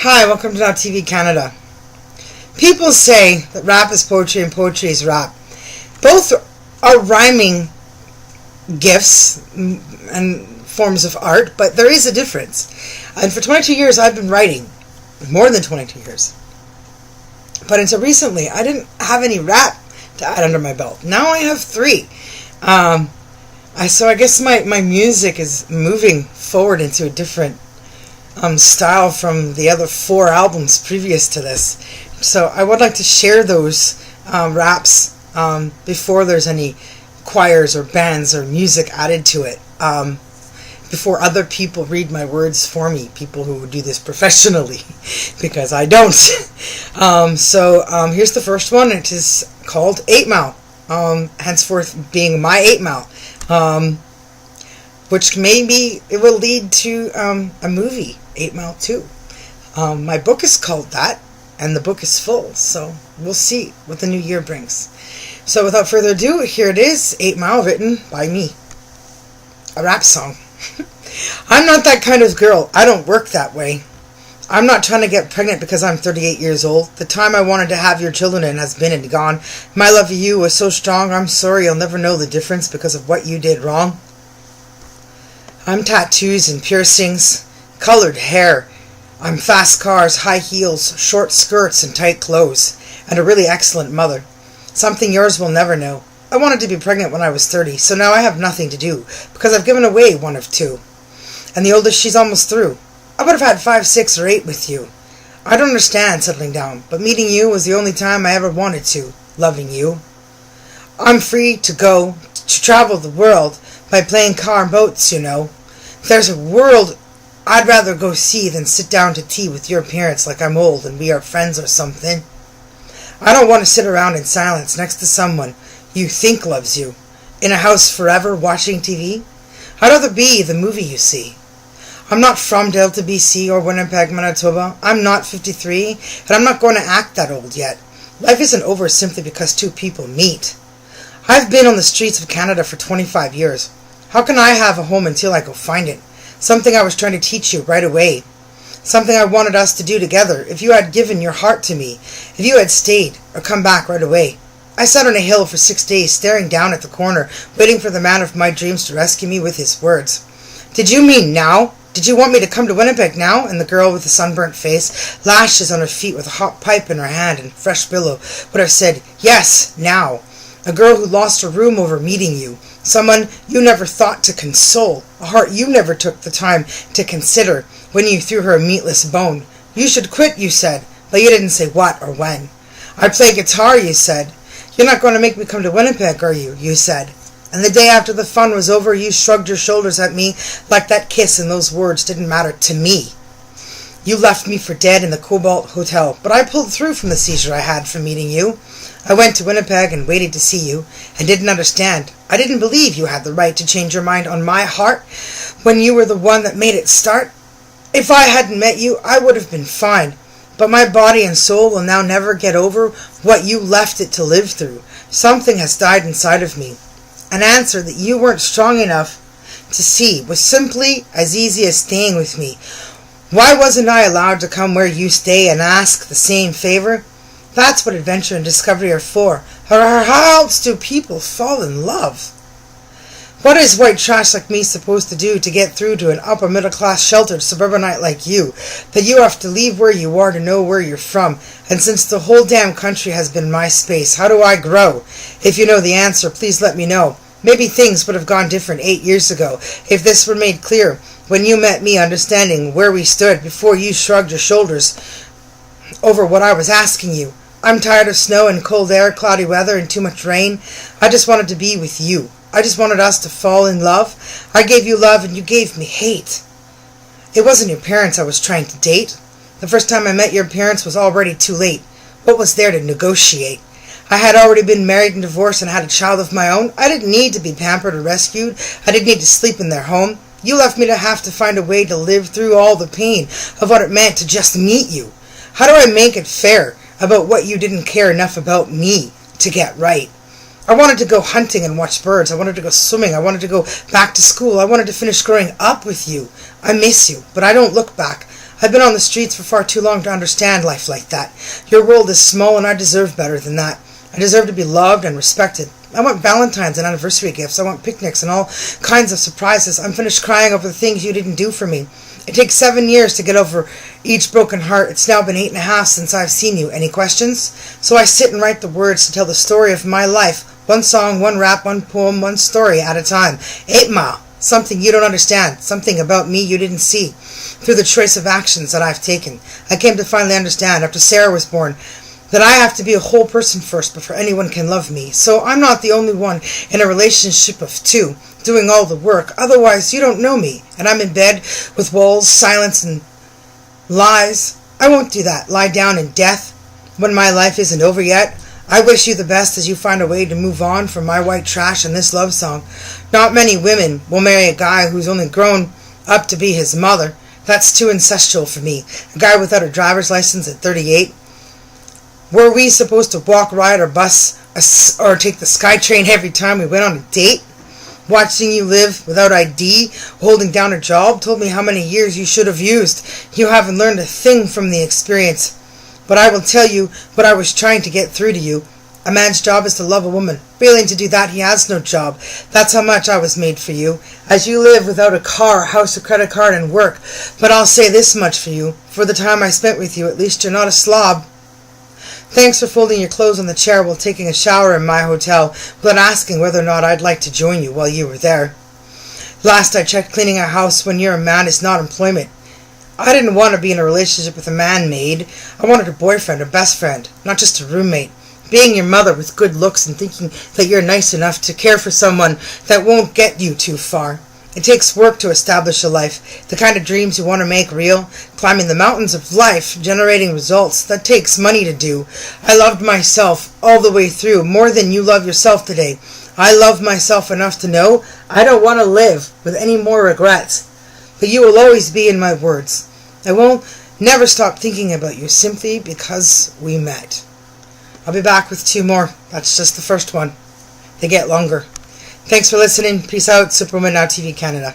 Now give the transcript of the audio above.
Hi, welcome to Now TV Canada. People say that rap is poetry and poetry is rap. Both are rhyming gifts and forms of art, but there is a difference. And for 22 years I've been writing. More than 22 years. But until recently I didn't have any rap to add under my belt. Now I have 3. So I guess my music is moving forward into a different style from the other 4 albums previous to this. So I would like to share those raps before there's any choirs or bands or music added to it. Before other people read my words for me, people who would do this professionally, because I don't. Here's the first one. It is called 8 Mile, henceforth being my 8 Mile, which maybe it will lead to a movie, 8 Mile 2. My book is called that, and the book is full, so we'll see what the new year brings. So without further ado, here it is, 8 Mile, written by me. A rap song. I'm not that kind of girl. I don't work that way. I'm not trying to get pregnant because I'm 38 years old. The time I wanted to have your children in has been and gone. My love for you was so strong. I'm sorry you'll never know the difference because of what you did wrong. I'm tattoos and piercings, colored hair. I'm fast cars, high heels, short skirts and tight clothes, and a really excellent mother. Something yours will never know. I wanted to be pregnant when I was 30, so now I have nothing to do, because I've given away 1 of 2. And the oldest, she's almost through. I would have had 5, 6, or 8 with you. I don't understand settling down, but meeting you was the only time I ever wanted to, loving you. I'm free to go, to travel the world, by playing car and boats, you know. If there's a world I'd rather go see than sit down to tea with your parents like I'm old and we are friends or something. I don't want to sit around in silence next to someone you think loves you, in a house forever watching TV. I'd rather be the movie you see. I'm not from Delta, BC or Winnipeg, Manitoba. I'm not 53, and I'm not going to act that old yet. Life isn't over simply because 2 people meet. I've been on the streets of Canada for 25 years. How can I have a home until I go find it? Something I was trying to teach you right away. Something I wanted us to do together, if you had given your heart to me, if you had stayed or come back right away. I sat on a hill for 6 days, staring down at the corner, waiting for the man of my dreams to rescue me with his words. Did you mean now? Did you want me to come to Winnipeg now? And the girl with the sunburnt face, lashes on her feet with a hot pipe in her hand and fresh billow, would have said, yes, now. A girl who lost her room over meeting you. Someone you never thought to console. A heart you never took the time to consider when you threw her a meatless bone. You should quit, you said, but you didn't say what or when. I play guitar, you said. You're not going to make me come to Winnipeg, are you? You said. And the day after the fun was over, you shrugged your shoulders at me like that kiss and those words didn't matter to me. You left me for dead in the Cobalt Hotel, but I pulled through from the seizure I had from meeting you. I went to Winnipeg and waited to see you, and didn't understand. I didn't believe you had the right to change your mind on my heart when you were the one that made it start. If I hadn't met you, I would have been fine. But my body and soul will now never get over what you left it to live through. Something has died inside of me. An answer that you weren't strong enough to see was simply as easy as staying with me. Why wasn't I allowed to come where you stay and ask the same favor? That's what adventure and discovery are for. How else do people fall in love? What is white trash like me supposed to do to get through to an upper middle class sheltered suburbanite like you, that you have to leave where you are to know where you're from? And since the whole damn country has been my space, how do I grow? If you know the answer, please let me know. Maybe things would have gone different 8 years ago if this were made clear when you met me, understanding where we stood before you shrugged your shoulders over what I was asking you. I'm tired of snow and cold air, cloudy weather and too much rain. I just wanted to be with you. I just wanted us to fall in love. I gave you love and you gave me hate. It wasn't your parents I was trying to date. The first time I met your parents was already too late. What was there to negotiate? I had already been married and divorced and had a child of my own. I didn't need to be pampered or rescued. I didn't need to sleep in their home. You left me to have to find a way to live through all the pain of what it meant to just meet you. How do I make it fair about what you didn't care enough about me to get right? I wanted to go hunting and watch birds. I wanted to go swimming. I wanted to go back to school. I wanted to finish growing up with you. I miss you, but I don't look back. I've been on the streets for far too long to understand life like that. Your world is small and I deserve better than that. I deserve to be loved and respected. I want Valentine's and anniversary gifts. I want picnics and all kinds of surprises. I'm finished crying over the things you didn't do for me. It takes 7 years to get over each broken heart. It's now been 8.5 since I've seen you. Any questions? So I sit and write the words to tell the story of my life. One song, one rap, one poem, one story at a time. 8 Mile. Something you don't understand. Something about me you didn't see. Through the choice of actions that I've taken, I came to finally understand, after Sarah was born, that I have to be a whole person first before anyone can love me. So I'm not the only one in a relationship of two, doing all the work. Otherwise, you don't know me, and I'm in bed with walls, silence, and lies. I won't do that. Lie down in death when my life isn't over yet. I wish you the best as you find a way to move on from my white trash and this love song. Not many women will marry a guy who's only grown up to be his mother. That's too incestual for me. A guy without a driver's license at 38. Were we supposed to walk, ride, or bus, or take the SkyTrain every time we went on a date? Watching you live without ID, holding down a job, told me how many years you should have used. You haven't learned a thing from the experience. But I will tell you what I was trying to get through to you. A man's job is to love a woman. Failing to do that, he has no job. That's how much I was made for you. As you live without a car, a house, a credit card, and work. But I'll say this much for you. For the time I spent with you, at least you're not a slob. Thanks for folding your clothes on the chair while taking a shower in my hotel, without asking whether or not I'd like to join you while you were there. Last I checked, cleaning a house when you're a man is not employment. I didn't want to be in a relationship with a man-maid. I wanted a boyfriend, a best friend, not just a roommate. Being your mother with good looks and thinking that you're nice enough to care for someone that won't get you too far. It takes work to establish a life, the kind of dreams you want to make real, climbing the mountains of life, generating results. That takes money to do. I loved myself all the way through, more than you love yourself today. I love myself enough to know I don't want to live with any more regrets. But you will always be in my words. I won't never stop thinking about you simply because we met. I'll be back with 2 more. That's just the first one. They get longer. Thanks for listening. Peace out. Superwoman Now TV Canada.